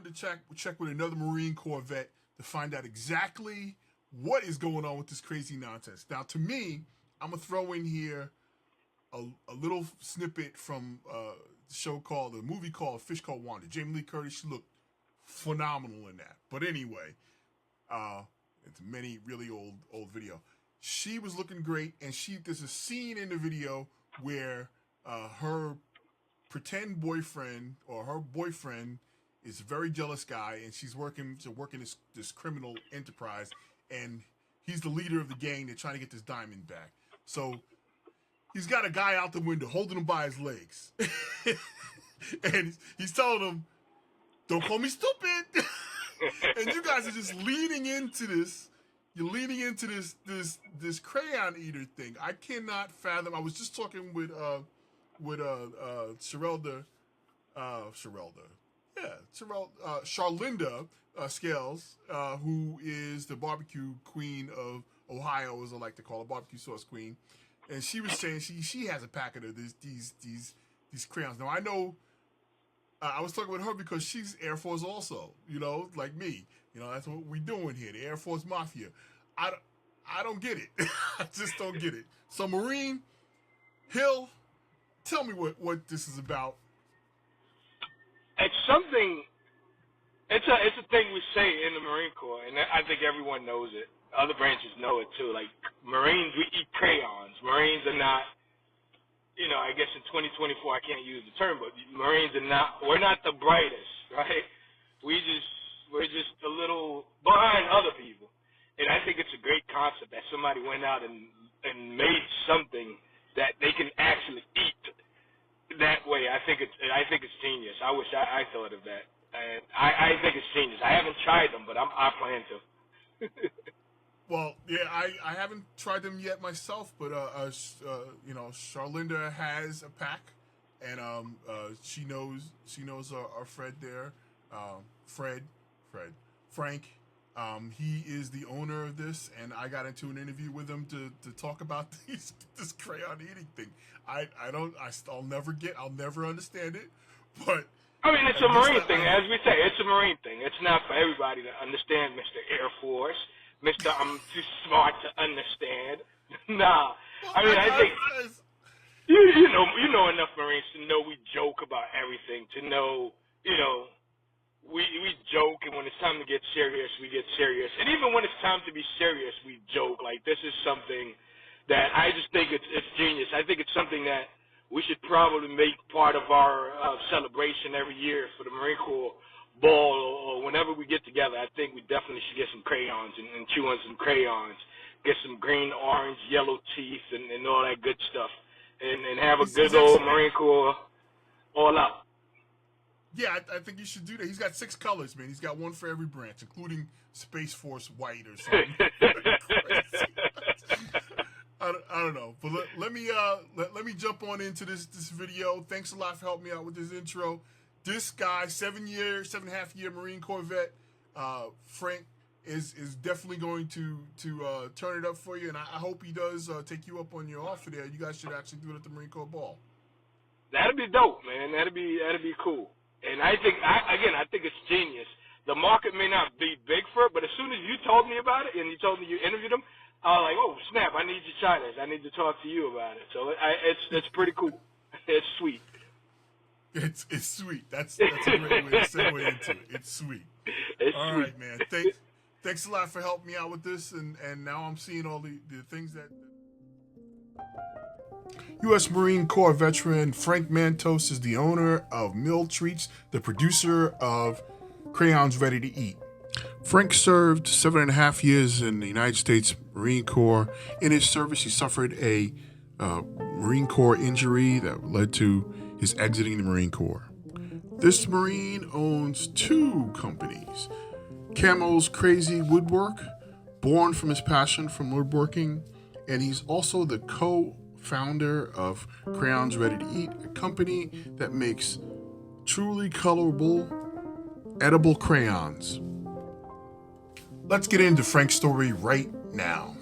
To check with another Marine Corps vet to find out exactly what is going on with this crazy nonsense. Now, to me, I'm gonna throw in here a little snippet from the movie called Fish Called Wanda. Jamie Lee Curtis, she looked phenomenal in that. But anyway, it's a many really old video. She was looking great, and there's a scene in the video where her pretend boyfriend or her boyfriend is a very jealous guy, and she's working this criminal enterprise, and he's the leader of the gang. They're trying to get this diamond back. So he's got a guy out the window holding him by his legs, and he's telling him, "Don't call me stupid." And you guys are just leaning into this. You're leaning into this Crayon Eater thing. I cannot fathom. I was just talking with Charlinda Scales, who is the barbecue queen of Ohio, as I like to call her, barbecue sauce queen, and she was saying she has a packet of these crayons. Now I know I was talking with her because she's Air Force also, like me. That's what we doing here, the Air Force Mafia. I don't get it. I just don't get it. So Marine Hill, tell me what this is about. It's something. It's a thing we say in the Marine Corps, and I think everyone knows it. Other branches know it too. Like Marines, we eat crayons. Marines are not. I guess in 2024 I can't use the term, but Marines are not. We're not the brightest, right? We're just a little behind other people, and I think it's a great concept that somebody went out and made something that they can actually eat. That way, I think it's genius. I wish I thought of that. And I think it's genius. I haven't tried them, but I plan to. Well, yeah, I haven't tried them yet myself, but Charlinda has a pack, and she knows our Fred there, Frank. He is the owner of this, and I got into an interview with him to talk about this crayon eating thing. I'll never understand it, but I mean, it's a Marine thing, as we say. It's a Marine thing. It's not for everybody to understand, Mr. Air Force, Mr. I'm too smart to understand. Nah, I mean, I think you know enough Marines to know we joke about everything. To know, we joke, and when it's time to get serious, we get serious. And even when it's time to be serious, we joke. Like, this is something that I just think it's genius. I think it's something that we should probably make part of our celebration every year for the Marine Corps ball, or whenever we get together. I think we definitely should get some crayons and chew on some crayons, get some green, orange, yellow teeth, and all that good stuff, and have a good old Marine Corps all out. Yeah, I think you should do that. He's got 6 colors, man. He's got one for every branch, including Space Force White or something. I don't know, but let me jump on into this video. Thanks a lot for helping me out with this intro. This guy, 7.5 year Marine Corps vet, Frank, is definitely going to turn it up for you, and I hope he does take you up on your offer there. You guys should actually do it at the Marine Corps ball. That'd be dope, man. That'd be cool. And I think it's genius. The market may not be big for it, but as soon as you told me about it and you told me you interviewed him, I was like, oh snap! I need to try this. I need to talk to you about it. So it's pretty cool. It's sweet. It's sweet. That's a great way to segue into it. It's sweet. It's all sweet. Right, man. Thanks a lot for helping me out with this, and now I'm seeing all the things that. U.S. Marine Corps veteran Frank Manteau is the owner of MilTreats, the producer of Crayons Ready-to-Eat. Frank served 7.5 years in the United States Marine Corps. In his service, he suffered a Marine Corps injury that led to his exiting the Marine Corps. This Marine owns 2 companies. Camo's Crazy Woodwork, born from his passion from woodworking, and he's also the founder of Crayons Ready-to-Eat, a company that makes truly colorable, edible crayons. Let's get into Frank's story right now.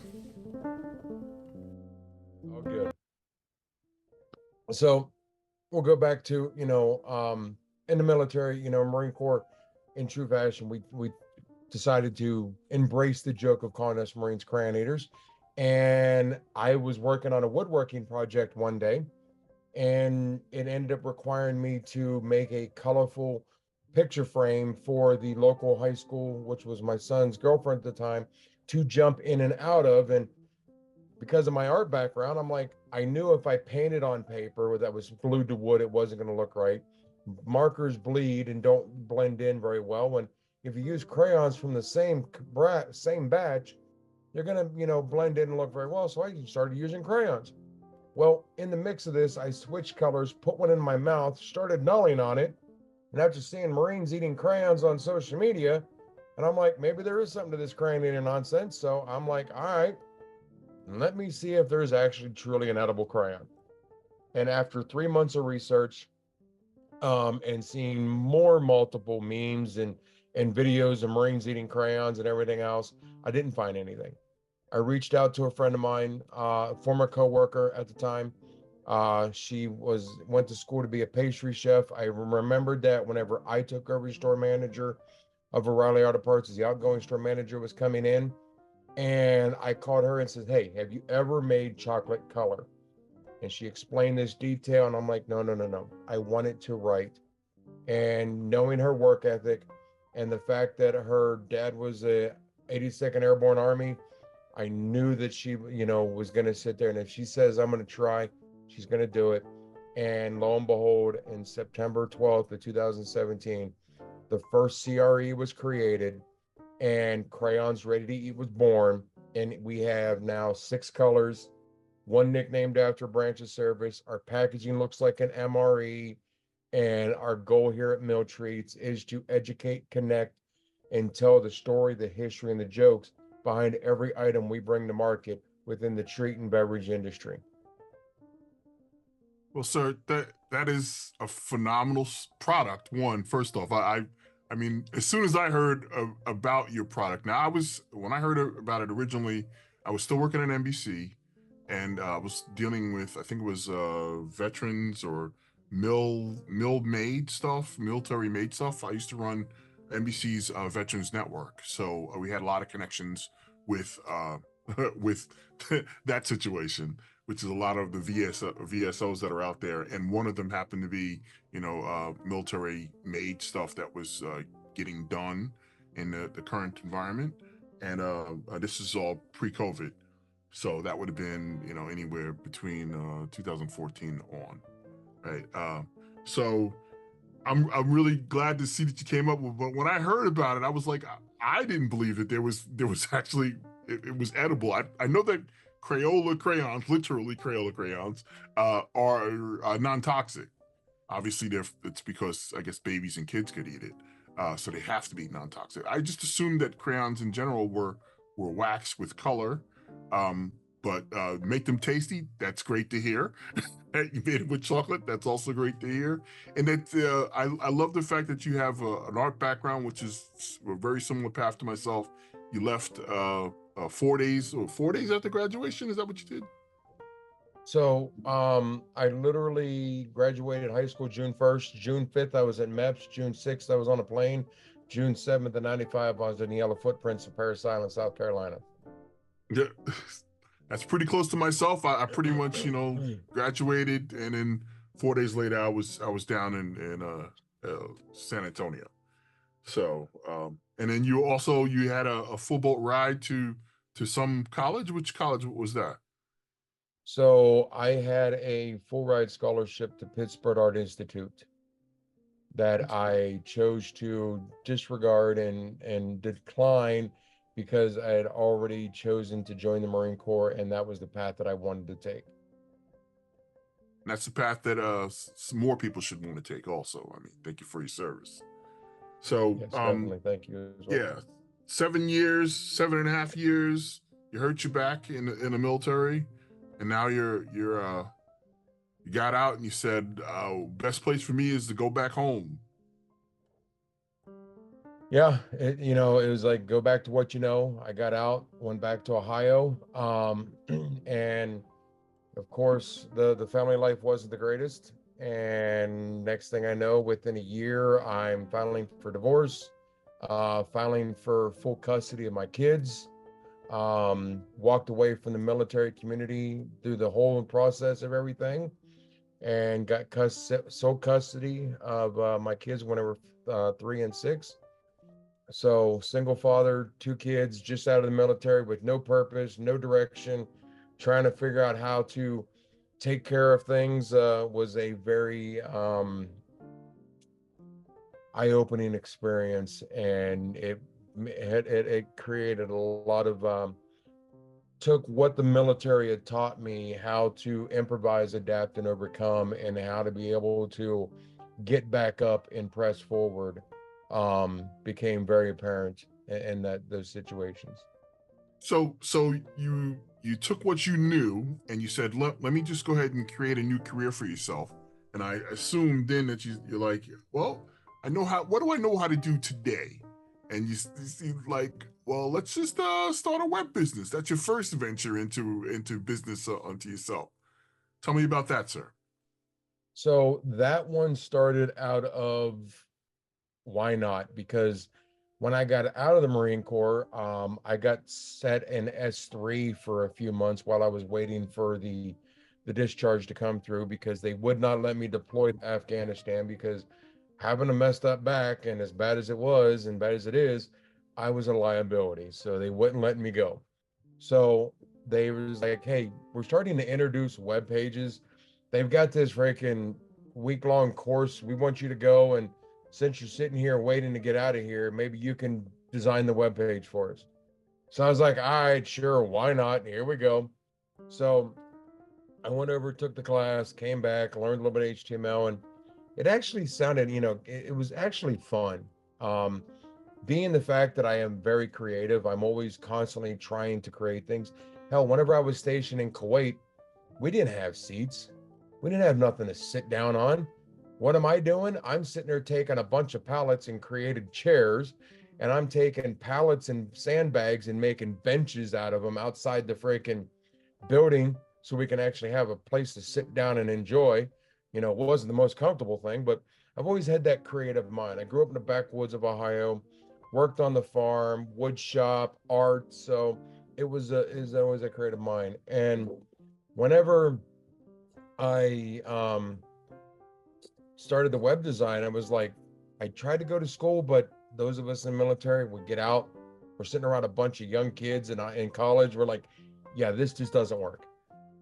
Oh, good. So we'll go back to, in the military, Marine Corps, in true fashion, we decided to embrace the joke of calling us Marines Crayon Eaters. And I was working on a woodworking project one day, and it ended up requiring me to make a colorful picture frame for the local high school, which was my son's girlfriend at the time, to jump in and out of. And because of my art background, I'm like, I knew if I painted on paper that was glued to wood, it wasn't going to look right. Markers bleed and don't blend in very well. When if you use crayons from the same batch, they're going to, blend in and look very well. So I started using crayons. Well, in the mix of this, I switched colors, put one in my mouth, started gnawing on it. And after seeing Marines eating crayons on social media, and I'm like, maybe there is something to this crayon eating nonsense. So I'm like, all right, let me see if there's actually truly an edible crayon. And after 3 months of research, and seeing multiple memes and videos of Marines eating crayons and everything else, I didn't find anything. I reached out to a friend of mine, former coworker at the time. She went to school to be a pastry chef. I remembered that whenever I took over as store manager of O'Reilly Auto Parts, as the outgoing store manager was coming in, and I called her and said, "Hey, have you ever made chocolate color?" And she explained this detail, and I'm like, no. I want it to write. And knowing her work ethic and the fact that her dad was a 82nd Airborne Army, I knew that she, was going to sit there. And if she says, I'm going to try, she's going to do it. And lo and behold, in September 12th of 2017, the first CRE was created and Crayons Ready-to-Eat was born. And we have now 6 colors, one nicknamed after a branch of service. Our packaging looks like an MRE. And our goal here at MilTreats is to educate, connect, and tell the story, the history, and the jokes behind every item we bring to market within the treat and beverage industry. Well, sir, that is a phenomenal product. One, first off, I mean, as soon as I heard about your product, now when I heard about it originally, I was still working at NBC, and I was dealing with, I think it was veterans or military made stuff. I used to run NBC's Veterans Network, so we had a lot of connections with with that situation, which is a lot of the VSOs that are out there, and one of them happened to be, military made stuff that was getting done in the current environment, and this is all pre-COVID, so that would have been, anywhere between 2014 on, right? So I'm really glad to see that you came up with. But when I heard about it, I was like, I didn't believe that there was actually it was edible. I know that Crayola crayons, literally Crayola crayons, are non-toxic. Obviously, it's because I guess babies and kids could eat it, so they have to be non-toxic. I just assumed that crayons in general were waxed with color, but make them tasty. That's great to hear. You made it with chocolate. That's also great to hear. And that I love the fact that you have an art background, which is a very similar path to myself. You left 4 days after graduation. Is that what you did? So I literally graduated high school June 1st. June 5th, I was at MEPS. June 6th, I was on a plane. June 7th of 95, I was in the Yellow Footprints of Parris Island, South Carolina. Yeah, that's pretty close to myself. I pretty much, graduated, and then 4 days later, I was down in San Antonio. So, and then you had a full boat ride to some college. Which college was that? So I had a full ride scholarship to Pittsburgh Art Institute that I chose to disregard and decline because I had already chosen to join the Marine Corps, and that was the path that I wanted to take. And that's the path that more people should want to take also. I mean, thank you for your service. So, Yes, definitely. Thank you as well. Yeah, 7 years, 7.5 years, you hurt your back in the military, and now you got out and you said, best place for me is to go back home. Yeah, it was like, go back to what you know. I got out, went back to Ohio, and of course, the family life wasn't the greatest. And next thing I know, within a year, I'm filing for divorce, filing for full custody of my kids. Walked away from the military community through the whole process of everything, and got sole custody of my kids when they were 3 and 6. So single father, 2 kids, just out of the military with no purpose, no direction, trying to figure out how to take care of things was a very eye-opening experience, and it created a lot of took what the military had taught me, how to improvise, adapt, and overcome, and how to be able to get back up and press forward, became very apparent in those situations. So you took what you knew and you said, let me just go ahead and create a new career for yourself. And I assumed then that you're like, well, what do I know how to do today? And you see like, well, let's just start a web business. That's your first venture into business unto yourself. Tell me about that, sir. So that one started out of why not? Because when I got out of the Marine Corps, I got set in S3 for a few months while I was waiting for the discharge to come through, because they would not let me deploy to Afghanistan, because having a messed up back, and as bad as it was and bad as it is, I was a liability. So they wouldn't let me go. So they was like, hey, we're starting to introduce web pages. They've got this freaking week-long course. We want you to go, and since you're sitting here waiting to get out of here, maybe you can design the web page for us. So I was like, all right, sure, why not? Here we go. So I went over, took the class, came back, learned a little bit of HTML, and it actually sounded, it was actually fun. Um, Being the fact that I am very creative, I'm always constantly trying to create things. Hell, whenever I was stationed in Kuwait, we didn't have seats. We didn't have nothing to sit down on. What am I doing? I'm sitting there taking a bunch of pallets and created chairs, and I'm taking pallets and sandbags and making benches out of them outside the freaking building so we can actually have a place to sit down and enjoy. It wasn't the most comfortable thing, but I've always had that creative mind. I grew up in the backwoods of Ohio, worked on the farm, wood shop, art. So it was always a creative mind. And whenever I started the web design, I was like, I tried to go to school, but those of us in the military would get out. We're sitting around a bunch of young kids and in college. We're like, yeah, this just doesn't work.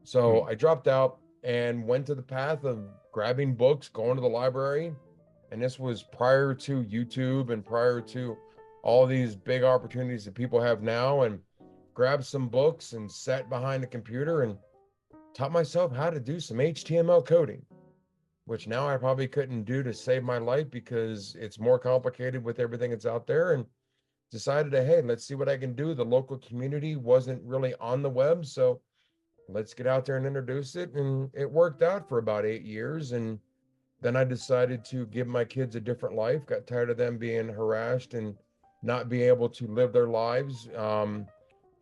So I dropped out and went to the path of grabbing books, going to the library. And this was prior to YouTube and prior to all these big opportunities that people have now, and grabbed some books and sat behind the computer and taught myself how to do some HTML coding, which now I probably couldn't do to save my life because it's more complicated with everything that's out there. And decided that, hey, let's see what I can do. The local community wasn't really on the web, so let's get out there and introduce it. And it worked out for about 8 years. And then I decided to give my kids a different life, got tired of them being harassed and not being able to live their lives,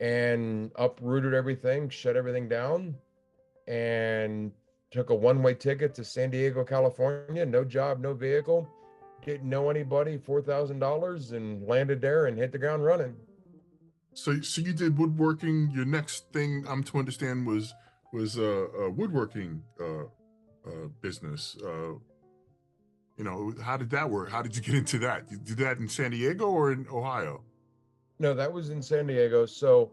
and uprooted everything, shut everything down, and took a one-way ticket to San Diego, California. No job, no vehicle, didn't know anybody, $4,000, and landed there and hit the ground running. So you did woodworking. Your next thing I'm to understand was a woodworking business. How did that work? How did you get into that? You did that in San Diego or in Ohio? No, that was in San Diego. So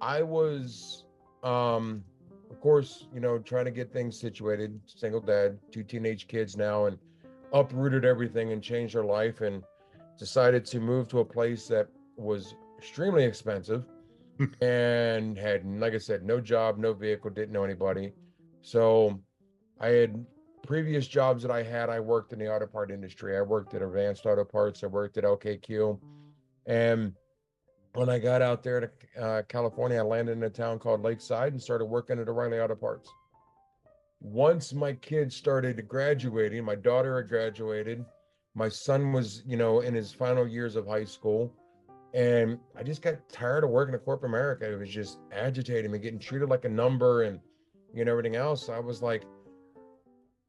I was, of course, trying to get things situated, single dad, 2 teenage kids now, and uprooted everything and changed their life, and decided to move to a place that was extremely expensive and had, like I said, no job, no vehicle, didn't know anybody. So I had previous jobs that I had. I worked in the auto part industry. I worked at Advanced Auto Parts. I worked at LKQ. And When I got out there to California, I landed in a town called Lakeside and started working at O'Reilly Auto Parts. Once my kids started graduating, my daughter had graduated, my son was, in his final years of high school, and I just got tired of working at corporate America. It was just agitating me, getting treated like a number and, everything else. I was like,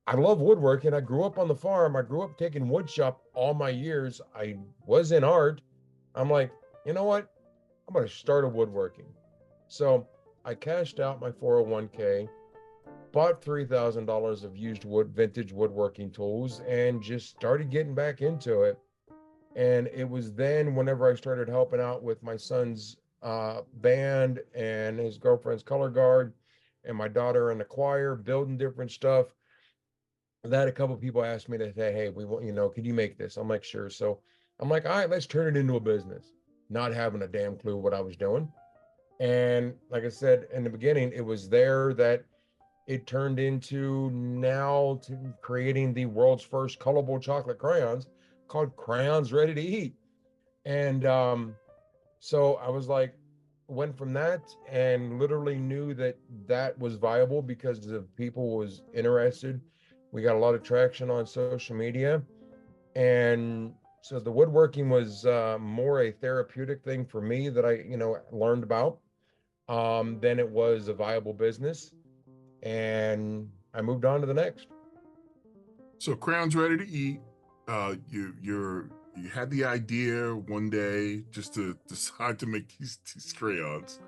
I love woodworking. I grew up on the farm. I grew up taking wood shop all my years. I was in art. I'm like, you know what? I'm going to start a woodworking. So I cashed out my 401k, bought $3,000 of used vintage woodworking tools, and just started getting back into it. And it was then whenever I started helping out with my son's band and his girlfriend's color guard and my daughter in the choir, building different stuff, that a couple of people asked me to say, hey, we want, could you make this? I'm like, sure. So I'm like, all right, let's turn it into a business, not having a damn clue what I was doing. And like I said in the beginning, it was there that it turned into now to creating the world's first colorable chocolate crayons called Crayons Ready-to-Eat. And so I was like, went from that and literally knew that that was viable because the people was interested. We got a lot of traction on social media. And so the woodworking was more a therapeutic thing for me that I, learned about than it was a viable business. And I moved on to the next. So Crayons Ready-to-Eat. You had the idea one day just to decide to make these crayons,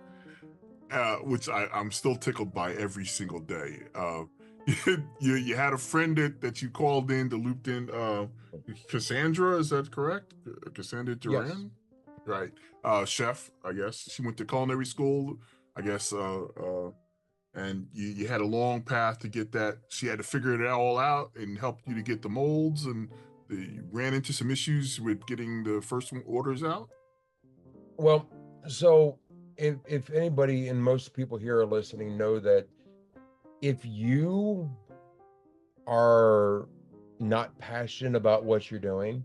which I'm still tickled by every single day. You had a friend that you called in to looped in Cassandra, is that correct? Cassandra Yes. Duran, right? Chef, I guess she went to culinary school, I guess. And you had a long path to get that. She had to figure it all out and help you to get the molds, and you ran into some issues with getting the first orders out. Well, so if anybody and most people here are listening know that if you are not passionate about what you're doing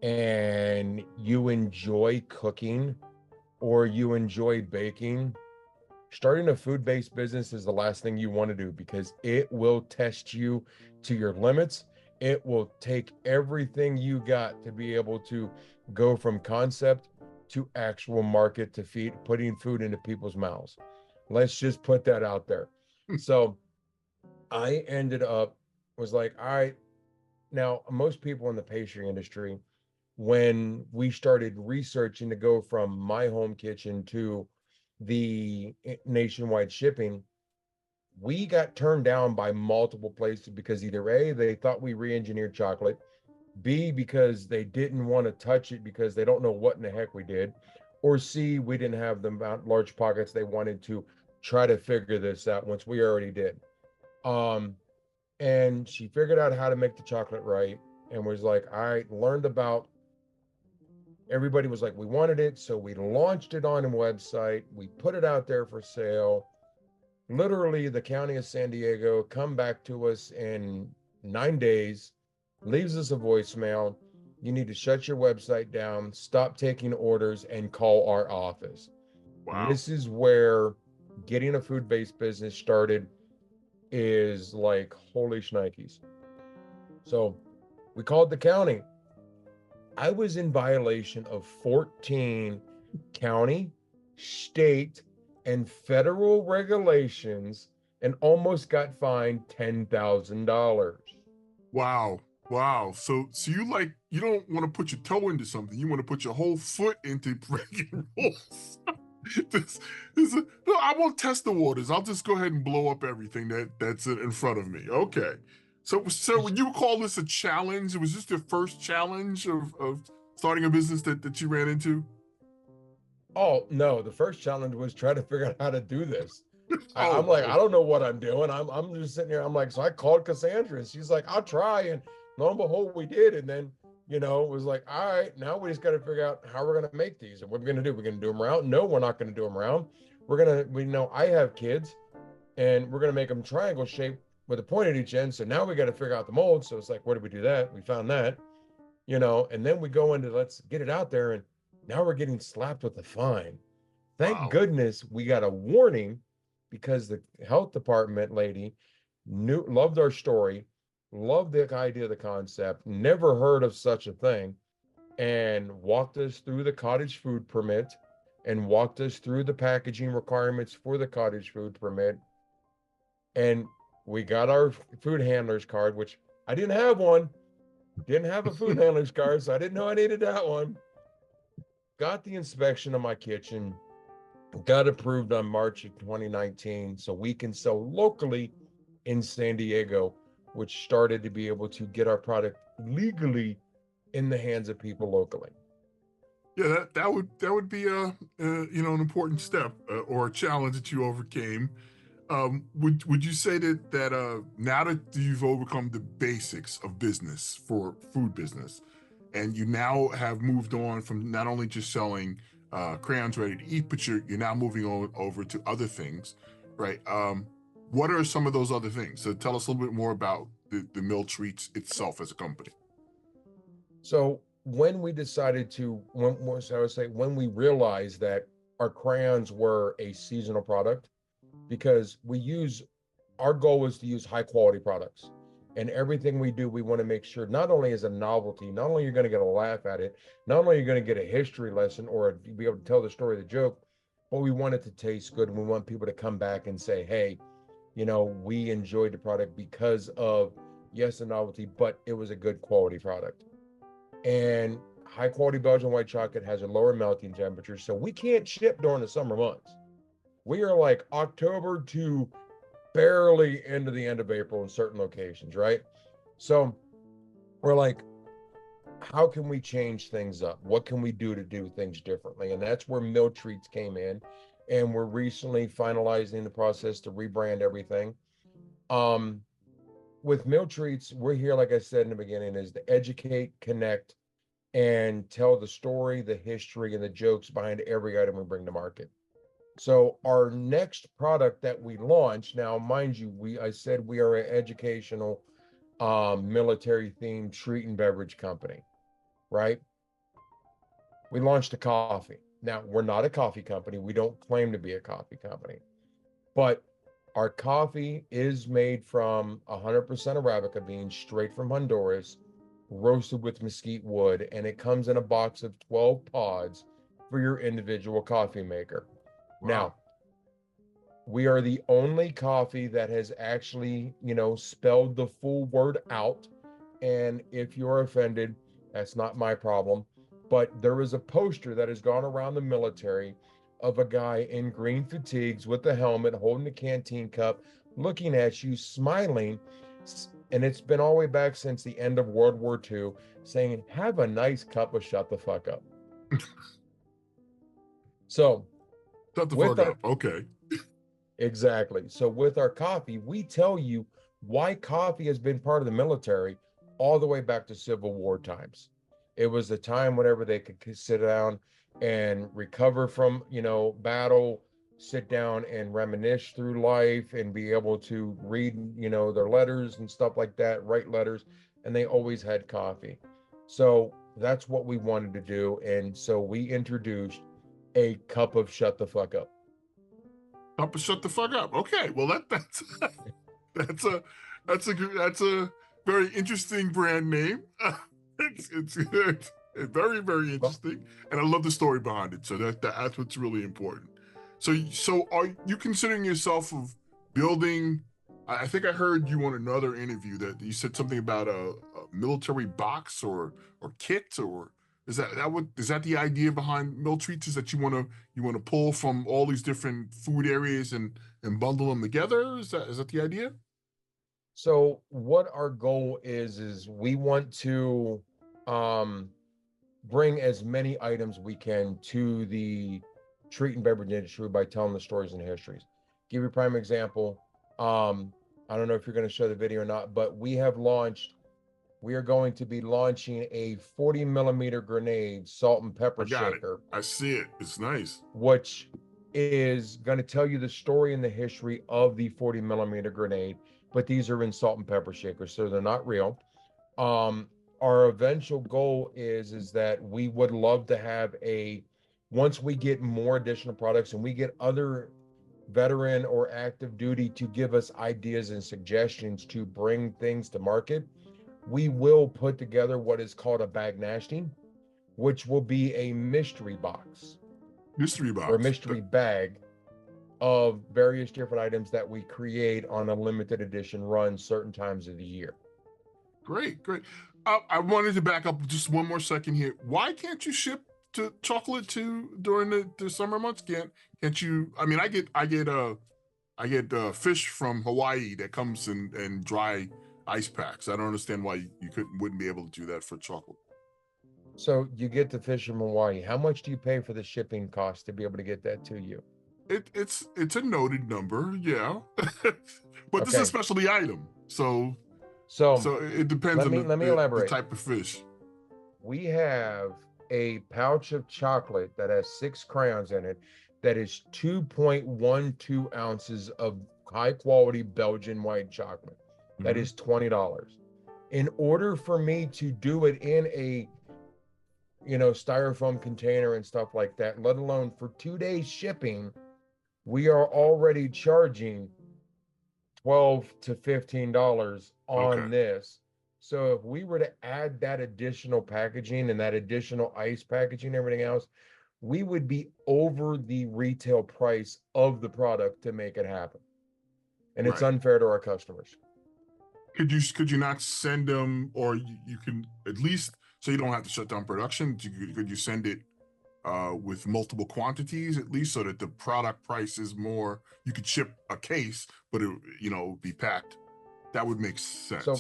and you enjoy cooking or you enjoy baking, starting a food-based business is the last thing you want to do because it will test you to your limits. It will take everything you got to be able to go from concept to actual market to putting food into people's mouths. Let's just put that out there. So I ended up was like, all right, now most people in the pastry industry, when we started researching to go from my home kitchen to the nationwide shipping, we got turned down by multiple places because either A, they thought we re-engineered chocolate, B, because they didn't want to touch it because they don't know what in the heck we did, or C, we didn't have the large pockets they wanted to try to figure this out once we already did. And she figured out how to make the chocolate right and was like, all right, learned about, everybody was like, we wanted it. So we launched it on a website. We put it out there for sale. Literally, the county of San Diego come back to us in 9 days, leaves us a voicemail. You need to shut your website down, stop taking orders, and call our office. Wow. This is where getting a food-based business started is like, holy shnikes. So we called the county. I was in violation of 14 county, state, and federal regulations and almost got fined $10,000. Wow. Wow. So you don't want to put your toe into something. You want to put your whole foot into breaking rules. No, I won't test the waters. I'll just go ahead and blow up everything that's in front of me. Okay. So when you call this a challenge, was this your first challenge of starting a business that you ran into? Oh, no. The first challenge was trying to figure out how to do this. Oh, I'm like, wow. I don't know what I'm doing. I'm just sitting here. I'm like, so I called Cassandra and she's like, I'll try. And lo and behold, we did. And then, it was like, all right, now we just got to figure out how we're going to make these and what we're going to do. We're going to do them round. No, we're not going to do them round. We know I have kids and we're going to make them triangle shaped with a point at each end. So now we got to figure out the mold. So it's like, where do we do that? We found that, and then we go into, let's get it out there. And Now we're getting slapped with a fine. Thank Wow. goodness we got a warning because the health department lady loved our story, loved the idea of the concept, never heard of such a thing, and walked us through the cottage food permit and walked us through the packaging requirements for the cottage food permit. And we got our food handler's card, which I didn't have one. Didn't have a food handler's card, so I didn't know I needed that one. Got the inspection of my kitchen, got approved on March of 2019, so we can sell locally in San Diego, which started to be able to get our product legally in the hands of people locally. Yeah, that would be an important step or a challenge that you overcame. Would you say that now that you've overcome the basics of business for food business, and you now have moved on from not only just selling crayons ready to eat, but you're now moving on over to other things, right? What are some of those other things? So tell us a little bit more about the MilTreats itself as a company. So when we decided to, when we realized that our crayons were a seasonal product, because our goal was to use high quality products. And everything we do, we want to make sure not only is a novelty, not only you're going to get a laugh at it, not only you're going to get a history lesson or be able to tell the story of the joke, but we want it to taste good. And we want people to come back and say, hey, we enjoyed the product because of, yes, the novelty, but it was a good quality product. And high quality Belgian white chocolate has a lower melting temperature. So we can't ship during the summer months. We are like October to barely into the end of April in certain locations, right? So we're like, how can we change things up? What can we do to do things differently? And that's where MilTreats came in. And we're recently finalizing the process to rebrand everything. With MilTreats, we're here, like I said in the beginning, is to educate, connect, and tell the story, the history, and the jokes behind every item we bring to market. So our next product that we launch now, mind you, I said we are an educational, military themed treat and beverage company, right? We launched a coffee. Now we're not a coffee company. We don't claim to be a coffee company, but our coffee is made from 100% Arabica beans straight from Honduras, roasted with mesquite wood, and it comes in a box of 12 pods for your individual coffee maker. Wow. Now, we are the only coffee that has actually, spelled the full word out. And if you're offended, that's not my problem. But there is a poster that has gone around the military of a guy in green fatigues with a helmet, holding a canteen cup, looking at you, smiling. And it's been all the way back since the end of World War II, saying, have a nice cup of shut the fuck up. So, Shut the fuck up. Okay. Exactly. So with our coffee, we tell you why coffee has been part of the military all the way back to Civil War times. It was the time whenever they could sit down and recover from, battle, sit down and reminisce through life and be able to read, their letters and stuff like that, write letters, and they always had coffee. So that's what we wanted to do. And so we introduced a cup of shut the fuck up. Shut the fuck up. Okay, well that's that's a very interesting brand name. It's very very interesting, and I love the story behind it. So that's what's really important. So are you considering yourself of building? I think I heard you on another interview that you said something about a military box or kit, or is that the idea behind MilTreats? Is that you want to pull from all these different food areas and bundle them together? Is that the idea? So what our goal is we want to bring as many items we can to the treat and beverage industry by telling the stories and histories. Give you a prime example. I don't know if you're going to show the video or not, but we are going to be launching a 40 millimeter grenade salt and pepper shaker. I see it. It's nice. Which is going to tell you the story and the history of the 40 millimeter grenade, but these are in salt and pepper shakers, so they're not real. our eventual goal is that we would love to have once we get more additional products and we get other veteran or active duty to give us ideas and suggestions to bring things to market, we will put together what is called a bag nasty, which will be a mystery box or a mystery bag of various different items that we create on a limited edition run certain times of the year. Great. I wanted to back up just one more second here. Why can't you ship to chocolate during the summer months? Can't you? I mean, I get fish from Hawaii that comes in dry ice packs. I don't understand why you wouldn't be able to do that for chocolate. So you get the fish from Hawaii. How much do you pay for the shipping cost to be able to get that to you? It's a noted number, yeah, but this is a specialty item, so it depends on the type of fish. We have a pouch of chocolate that has 6 crayons in it that is 2.12 ounces of high quality Belgian white chocolate. That is $20. In order for me to do it in a styrofoam container and stuff like that, let alone for 2 days shipping, we are already charging $12 to $15 on this. So if we were to add that additional packaging and that additional ice packaging and everything else, we would be over the retail price of the product to make it happen. And it's unfair to our customers. Could you not send them, or you can at least, so you don't have to shut down production, could you send it with multiple quantities at least, so that the product price is more? You could ship a case, but it be packed. That would make sense. So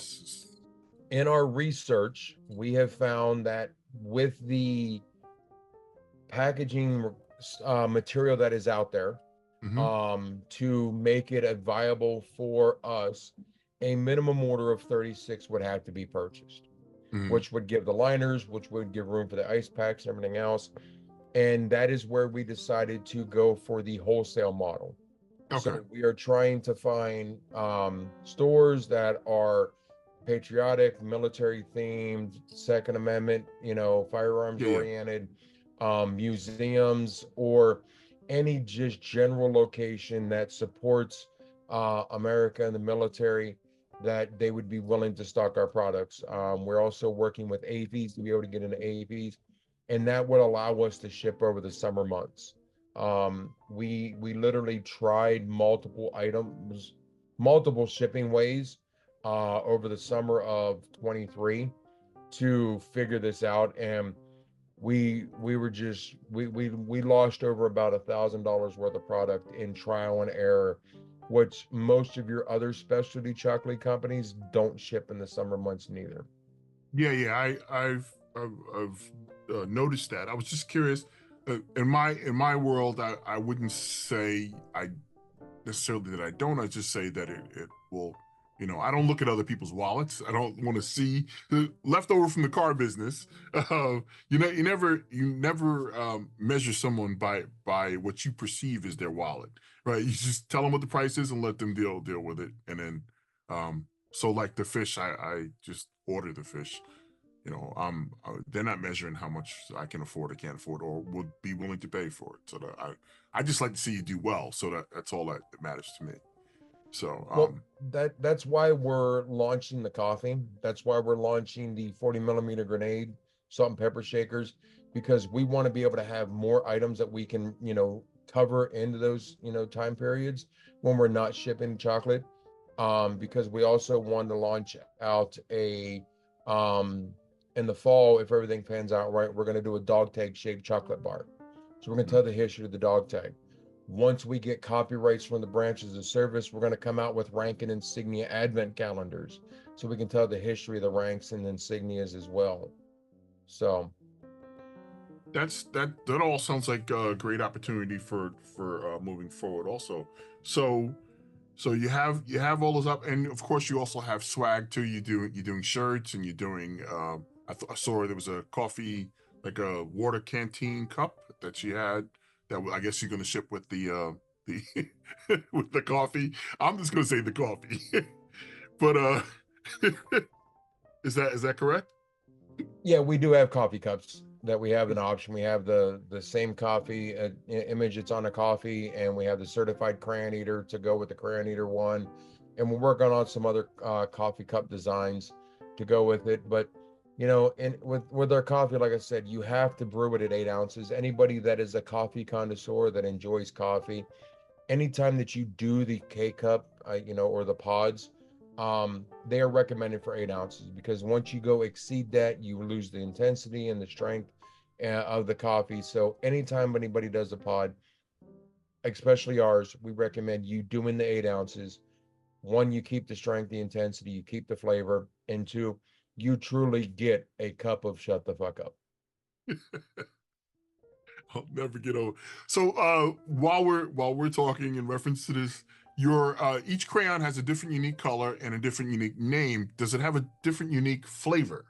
in our research, we have found that with the packaging material that is out there, to make it viable for us, a minimum order of 36 would have to be purchased, which would give the liners, which would give room for the ice packs and everything else. And that is where we decided to go for the wholesale model. So we are trying to find stores that are patriotic, military themed, Second Amendment, firearms oriented, museums, or any just general location that supports America and the military, that they would be willing to stock our products. We're also working with AVs to be able to get into AVs, and that would allow us to ship over the summer months. We literally tried multiple items, multiple shipping ways over the summer of 23 to figure this out, and we lost over about $1,000 worth of product in trial and error, which most of your other specialty chocolate companies don't ship in the summer months neither. I've noticed that. I was just curious. In my world, I wouldn't say I necessarily that I don't. I just say that it will. I don't look at other people's wallets. I don't want to see the leftover from the car business. You never measure someone by what you perceive as their wallet, right? You just tell them what the price is and let them deal with it. And then, so like the fish, I just order the fish. They're not measuring how much I can afford or can't afford or would be willing to pay for it. So I just like to see you do well. So that's all that matters to me. So that's why we're launching the coffee. That's why we're launching the 40 millimeter grenade salt and pepper shakers, because we want to be able to have more items that we can cover into those time periods when we're not shipping chocolate, because we also want to launch out a in the fall, if everything pans out right, we're going to do a dog tag shaped chocolate bar. So we're going to tell the history of the dog tag. Once we get copyrights from the branches of service, we're going to come out with rank and insignia advent calendars, so we can tell the history of the ranks and insignias as well. So that all sounds like a great opportunity for moving forward also. So you have all those up, and of course you also have swag too. You're doing shirts, and you're doing I saw there was a coffee, like a water canteen cup that you had, that I guess you're going to ship with the with the coffee. I'm just going to say the coffee. But is that correct? Yeah, we do have coffee cups that we have an option. We have the same coffee image it's on a coffee, and we have the certified crayon eater to go with the crayon eater one, and we're working on some other coffee cup designs to go with it. But and with our coffee, like I said, you have to brew it at 8 ounces. Anybody that is a coffee connoisseur that enjoys coffee, anytime that you do the K cup, or the pods, they are recommended for 8 ounces, because once you go exceed that, you lose the intensity and the strength of the coffee. So anytime anybody does a pod, especially ours, we recommend you doing the 8 ounces. One, you keep the strength, the intensity, you keep the flavor, and two, you truly get a cup of shut the fuck up. I'll never get over. So while we're talking in reference to this, your each crayon has a different unique color and a different unique name. Does it have a different unique flavor?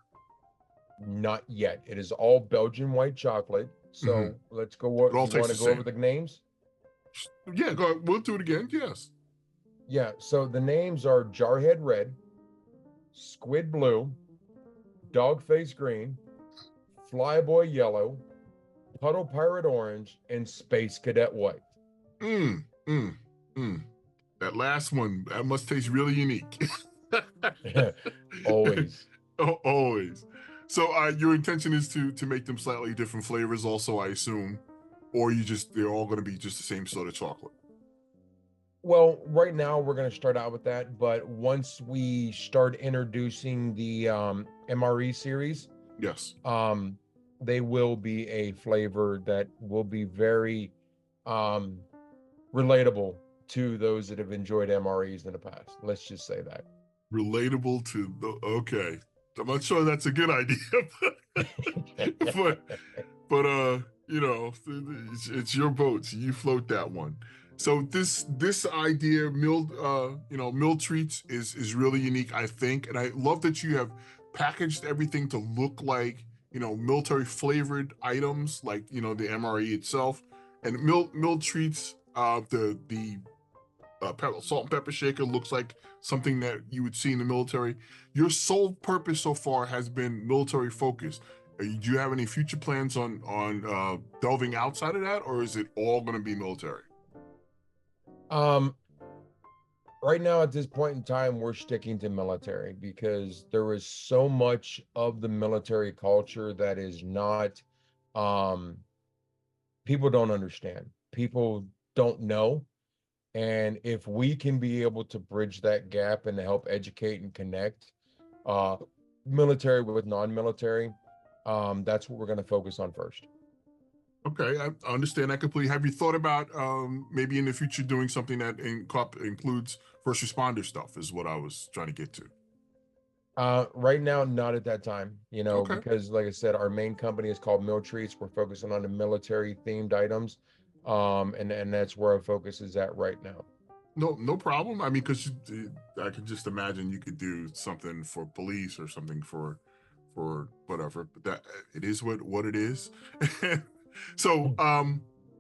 Not yet. It is all Belgian white chocolate. Mm-hmm. So let's go. It all You want tastes to the go over same. the names? Yeah, go ahead. We'll do it again. Yes. Yeah. So the names are Jarhead Red, Squid Blue, Dogface Green, Flyboy Yellow, Puddle Pirate Orange, and Space Cadet White. Mm, mm, mm. That last one, that must taste really unique. Always. Always. So your intention is to make them slightly different flavors also, I assume, or they're all going to be just the same sort of chocolate. Well, right now we're going to start out with that, but once we start introducing the MRE series, Yes. they will be a flavor that will be very relatable to those that have enjoyed MREs in the past. Let's just say that. Relatable to the okay. I'm not sure that's a good idea, but it's your boat, so you float that one. So this idea, MilTreats is really unique, I think, and I love that you have packaged everything to look like military flavored items, like the MRE itself, and MilTreats. The salt and pepper shaker looks like something that you would see in the military. Your sole purpose so far has been military focused. Do you have any future plans on delving outside of that, or is it all going to be military? Um, right now at this point in time, we're sticking to military because there is so much of the military culture that is not, um, people don't understand. People don't know. And if we can be able to bridge that gap and to help educate and connect uh, military with non-military, that's what we're going to focus on first. Okay, I understand that completely. Have you thought about maybe in the future doing something that includes first responder stuff? Is what I was trying to get to. Right now, not at that time, Okay. because like I said, our main company is called MilTreats. We're focusing on the military themed items. And that's where our focus is at right now. No problem. I mean, because I could just imagine you could do something for police or something for whatever. But that it is what it is. So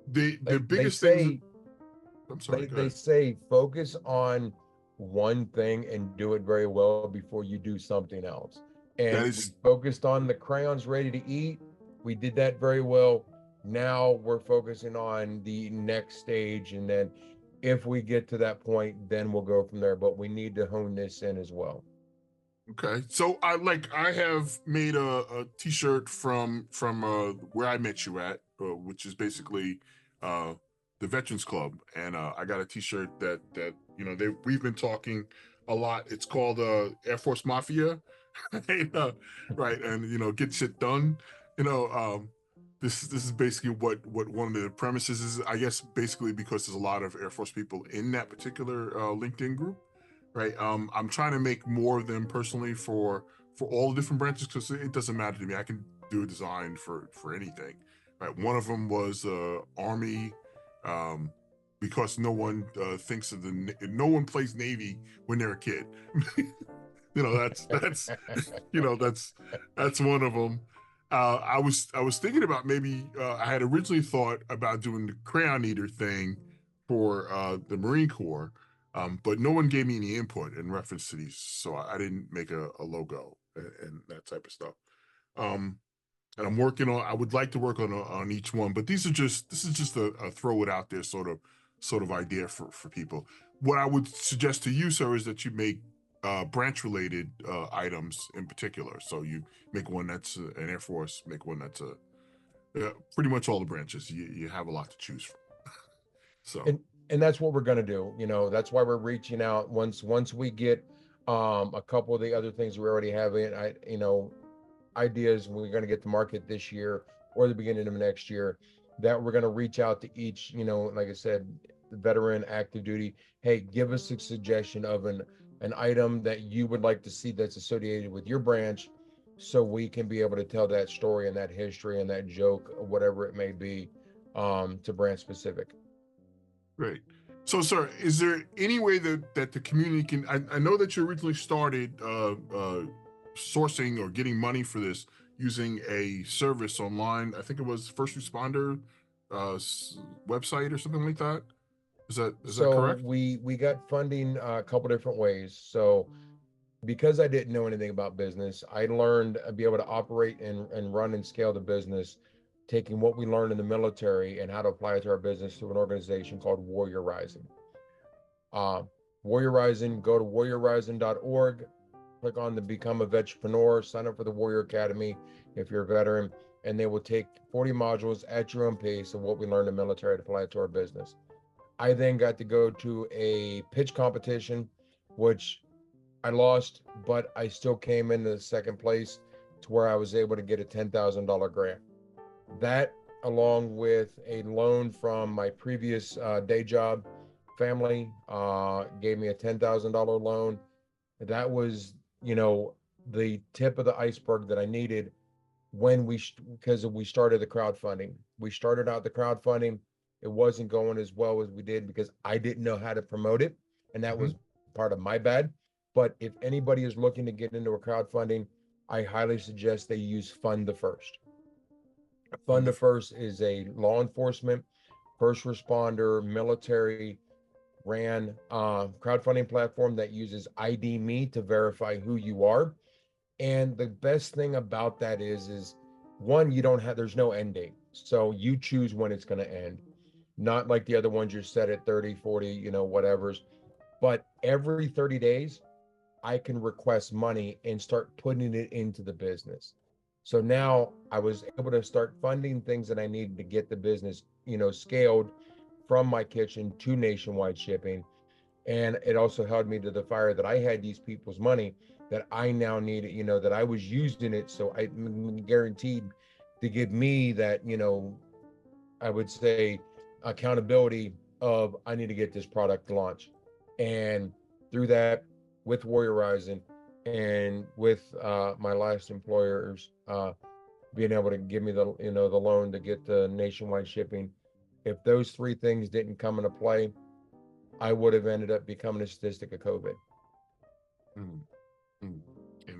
the They biggest things. say I'm sorry. Go they ahead. say focus on one thing and do it very well before you do something else. That And we is focused on the crayons ready to eat. We did that very well. Now we're focusing on the next stage, and then if we get to that point, then we'll go from there. But we need to hone this in as well. okay. So I have made a t-shirt from where I met you at, which is basically the Veterans Club, and I got a t-shirt that we've been talking a lot. It's called Air Force Mafia, right? Right, and get shit done. You know, this is basically what one of the premises is. I guess basically because there's a lot of Air Force people in that particular LinkedIn group, right? I'm trying to make more of them personally for all the different branches because it doesn't matter to me. I can do a design for anything. Right. One of them was Army, um, because no one thinks of no one plays Navy when they're a kid. That's that's one of them. I was thinking about maybe I had originally thought about doing the Crayon Eater thing for the Marine Corps, but no one gave me any input in reference to these, so I didn't make a logo and that type of stuff. And I'm working on. I would like to work on each one, but this is just a throw it out there sort of idea for people. What I would suggest to you, sir, is that you make branch related items in particular. So you make one that's an Air Force, make one that's a pretty much all the branches. You have a lot to choose from. So And that's what we're going to do. That's why we're reaching out once we get a couple of the other things we already have in ideas we're going to get to market this year or the beginning of next year, that we're going to reach out to each, like I said, veteran, active duty. Hey, give us a suggestion of an item that you would like to see that's associated with your branch, so we can be able to tell that story and that history and that joke, whatever it may be, to branch specific. great. So, sir, is there any way that the community can? I know that you originally started sourcing or getting money for this using a service online. I think it was First Responder website or something like that. Is that correct? We got funding a couple different ways. So because I didn't know anything about business, I learned to be able to operate and run and scale the business, taking what we learned in the military and how to apply it to our business through an organization called Warrior Rising. Warrior Rising, go to warriorrising.org, click on the Become a Vetrepreneur, sign up for the Warrior Academy if you're a veteran, and they will take 40 modules at your own pace of what we learned in the military to apply it to our business. I then got to go to a pitch competition, which I lost, but I still came into second place to where I was able to get a $10,000 grant. That, along with a loan from my previous day job family, gave me a $10,000 loan. That was, the tip of the iceberg that I needed when because we started the crowdfunding. We started out the crowdfunding. It wasn't going as well as we did because I didn't know how to promote it, and that was part of my bad. But if anybody is looking to get into a crowdfunding, I highly suggest they use Fund the First. Fund the First is a law enforcement, first responder, military ran crowdfunding platform that uses ID Me to verify who you are. And the best thing about that is one, there's no end date. So you choose when it's going to end. Not like the other ones you're set at 30, 40, whatever's. But every 30 days, I can request money and start putting it into the business. So now I was able to start funding things that I needed to get the business, scaled from my kitchen to nationwide shipping. And it also held me to the fire that I had these people's money that I now needed, that I was using it. So I guaranteed to give me that, I would say accountability of I need to get this product launched. And through that, with Warrior Rising and with my last employers being able to give me the loan to get the nationwide shipping, if those three things didn't come into play, I would have ended up becoming a statistic of COVID. And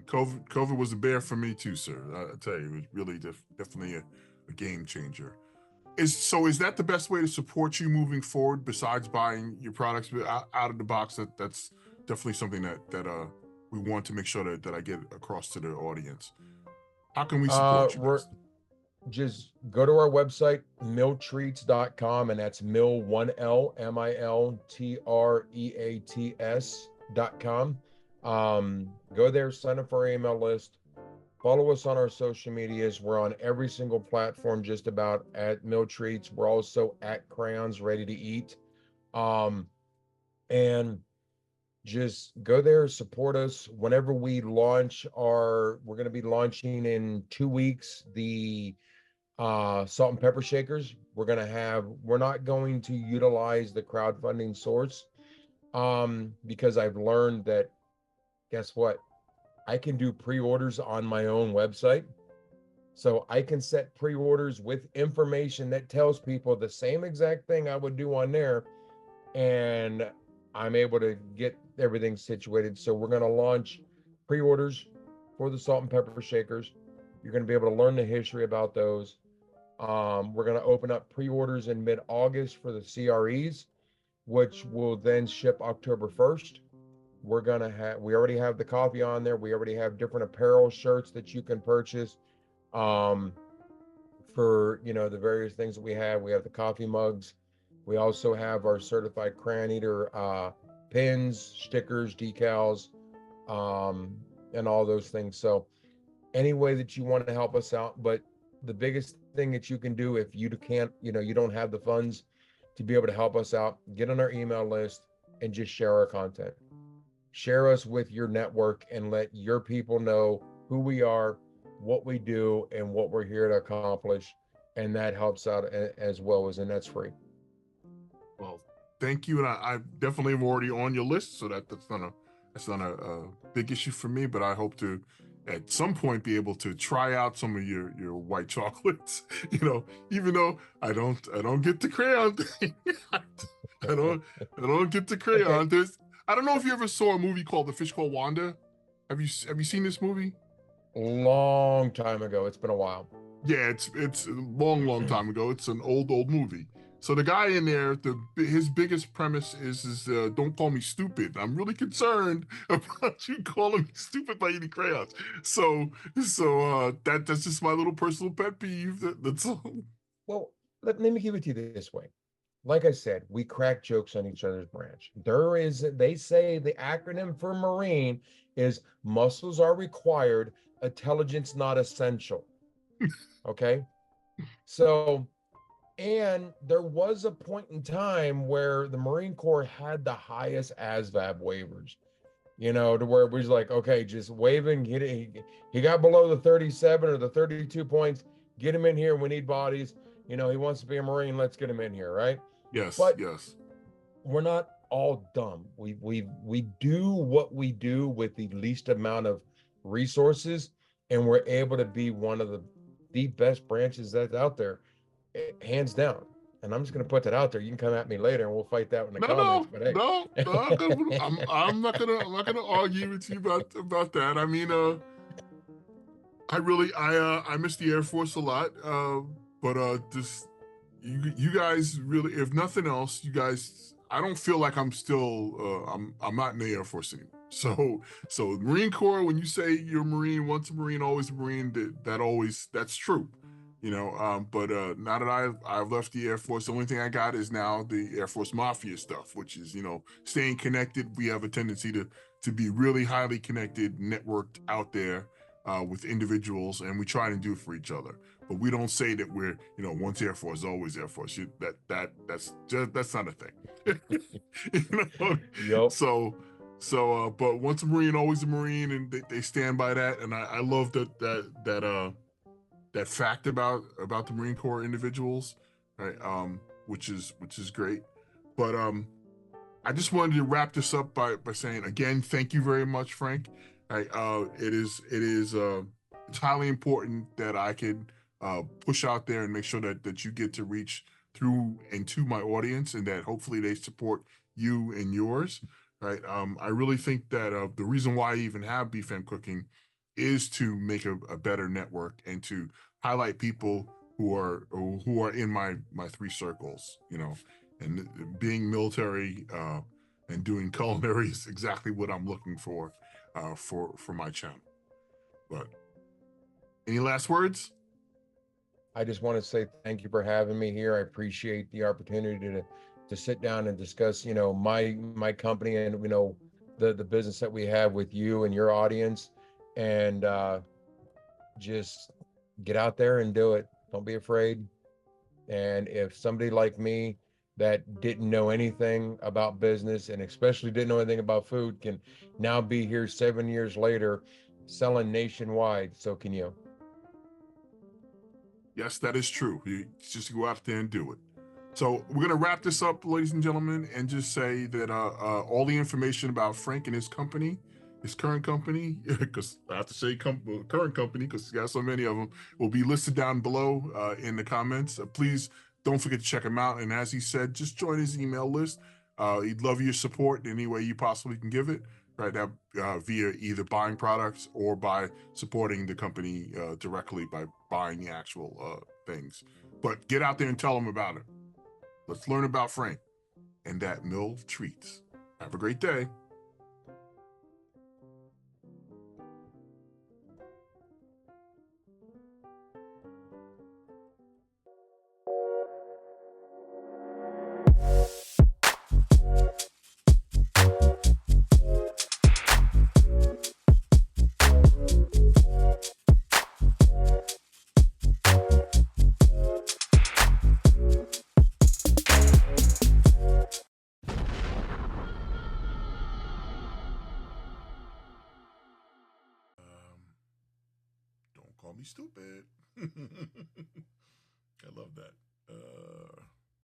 COVID was a bear for me too, sir. I tell you, it was really definitely a game changer. Is that the best way to support you moving forward besides buying your products out of the box? That's definitely something that we want to make sure that I get across to the audience. How can we support you best? Just go to our website, MilTreats.com, and that's Mil 1L MilTreats.com. Go there, sign up for our email list, follow us on our social medias. We're on every single platform just about at MilTreats. We're also at Crayons Ready-to-Eat. And just go there, support us. Whenever we launch we're going to be launching in 2 weeks, the salt and pepper shakers. We're not going to utilize the crowdfunding source because I've learned that, guess what? I can do pre-orders on my own website. So I can set pre-orders with information that tells people the same exact thing I would do on there. And I'm able to get everything situated. So we're going to launch pre-orders for the salt and pepper shakers. You're going to be able to learn the history about those. We're going to open up pre-orders in mid-August for the CREs, which will then ship October 1st. We already have the coffee on there. We already have different apparel shirts that you can purchase. Um, for the various things that we have. We have the coffee mugs. We also have our certified crayon eater pins, stickers, decals, and all those things. So any way that you want to help us out, but the biggest thing that you can do if you can't, you don't have the funds to be able to help us out, get on our email list and just share our content. Share us with your network and let your people know who we are, what we do, and what we're here to accomplish. And that helps out as well and that's free. Well, thank you, and I definitely am already on your list, so that's not a big issue for me. But I hope to at some point be able to try out some of your white chocolates. Even though I don't get the crayon thing. I don't get the crayon. Okay. I don't know if you ever saw a movie called The Fish Called Wanda. Have you seen this movie? Long time ago. It's been a while. Yeah, it's a long time ago. It's an old movie. So the guy in there, his biggest premise is don't call me stupid. I'm really concerned about you calling me stupid by eating crayons. So that's just my little personal pet peeve. That's all. Well, let me give it to you this way. Like I said, we crack jokes on each other's branch. They say the acronym for Marine is muscles are required, intelligence not essential. Okay. So, and there was a point in time where the Marine Corps had the highest ASVAB waivers, to where it was like, okay, just waving, he got below the 37 or the 32 points, get him in here. We need bodies. He wants to be a Marine. Let's get him in here. Right. Yes, But yes. we're not all dumb. We do what we do with the least amount of resources, and we're able to be one of the best branches that's out there, hands down. And I'm just going to put that out there. You can come at me later and we'll fight that in the comments. But hey. No. I'm not gonna argue with you about that. I mean, I miss the Air Force a lot. But this you guys really, if nothing else, you guys, I don't feel like I'm still I'm not in the Air Force anymore. So Marine Corps, when you say you're a Marine, once a Marine, always a Marine, that's true. But now that I've left the Air Force, the only thing I got is now the Air Force Mafia stuff, which is staying connected. We have a tendency to be really highly connected, networked out there with individuals, and we try to do it for each other. But we don't say that we're once Air Force, always Air Force. That's not a thing. Yep. So but once a Marine, always a Marine, and they stand by that. And I love that fact about the Marine Corps individuals, right? Which is great. But I just wanted to wrap this up by saying again, thank you very much, Frank. Right? It's highly important that I can push out there and make sure that you get to reach through and to my audience, and that hopefully they support you and yours. Right? I really think that the reason why I even have BFAM cooking is to make a better network and to highlight people who are in my three circles, and being military and doing culinary is exactly what I'm looking for my channel. But any last words? I just want to say thank you for having me here. I appreciate the opportunity to sit down and discuss, my company and the business that we have with you and your audience, and just get out there and do it. Don't be afraid. And if somebody like me that didn't know anything about business and especially didn't know anything about food can now be here 7 years later selling nationwide, so can you. Yes, that is true. You just go out there and do it. So we're going to wrap this up, ladies and gentlemen, and just say that all the information about Frank and his company, his current company, because I have to say current company because he's got so many of them, will be listed down below in the comments. Please don't forget to check him out. And as he said, just join his email list. He'd love your support in any way you possibly can give it, right? That via either buying products or by supporting the company directly by buying the actual things. But get out there and tell them about it. Let's learn about Frank and that MilTreats. Have a great day. call me stupid. I love that.